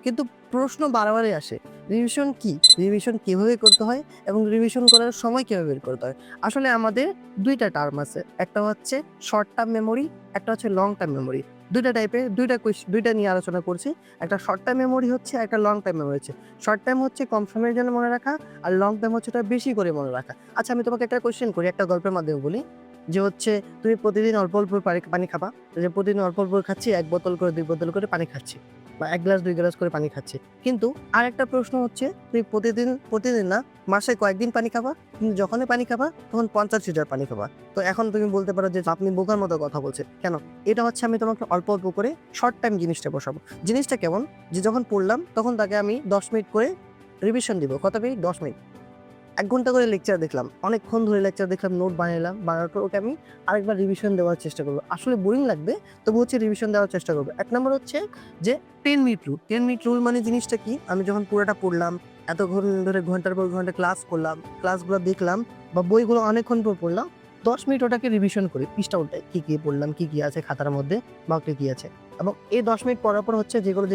কিন্তু প্রশ্ন বারবারই আসে, রিভিশন কি? রিভিশন কিভাবে করতে হয় এবং রিভিশন করার সময় কিভাবে বের করতে হয়? আসলে আমাদের ২ টা টার্ম আছে। একটা হচ্ছে শর্ট টার্ম মেমোরি, একটা হচ্ছে লং টার্ম মেমোরি। ২ টা টাইপের ২ টা নিয়ে আলোচনা করছি। একটা শর্ট টার্ম মেমোরি হচ্ছে, একটা লং টার্ম মেমোরি হচ্ছে। শর্ট টার্ম হচ্ছে কম সময়ের জন্য মনে রাখা, আর লং টার্ম হচ্ছে ওটা বেশি করে মনে রাখা। আচ্ছা, আমি তোমাকে একটা কোয়েশ্চেন করি, একটা গল্পের মাধ্যমে বলি। যে হচ্ছে তুমি প্রতিদিন অল্প, অল্প পানি খাবা। যে প্রতিদিন অল্প, অল্প খাচ্ছি, ১ বোতল করে ২ বোতল করে পানি খাচ্ছি। বা ১ গ্লাস ২ গ্লাস করে পানি খাচ্ছি। কিন্তু আরেকটা প্রশ্ন হচ্ছে, তুমি প্রতিদিন না, মাসে কয়েকদিন পানি খাবা, কিন্তু যখনই পানি খাবা তখন ৫০ লিটার পানি খাবা। তো এখন তুমি বলতে পারো যে আপনি বোকার মতো কথা বলছেন। কেন? এটা হচ্ছে আমি তোমাকে অল্প, অল্প করে শর্ট টাইম জিনিসটা বসাবো। জিনিসটা কেমন? যে যখন পড়লাম তখন তাকে আমি ১০ মিনিট করে রিভিশন দিব। কত মিনিট? ১০ মিনিট। ১ ঘন্টা করে লেকচার দেখলাম। অনেকক্ষণ ধরে লেকচার দেখলাম, নোট বানাইলাম। বানানোর পর ওকে আমি আরেকবার রিভিশন দেওয়ার চেষ্টা করব। আসলে বোরিং লাগবে, তবু হচ্ছে রিভিশন দেওয়ার চেষ্টা করব। ১ নম্বর হচ্ছে যে ১০ মিনিট রুল। ১০ মিনিট রুল মানে জিনিসটা কি? আমি যখন পুরাটা পড়লাম, এতক্ষণ ধরে ঘন্টার পর ঘন্টা ক্লাস করলাম, ক্লাসগুলো দেখলাম বা বইগুলো অনেকক্ষণ পর পড়লাম, ১০ মিনিট ওটাকে রিভিশন করি। পৃষ্ঠা উল্টাই। কি, কি পড়লাম, কি, কি আছে খাতার মধ্যে বা কি, কি আছে। এবং এই ১০ মিনিট পড়ার পর হচ্ছে যেগুলো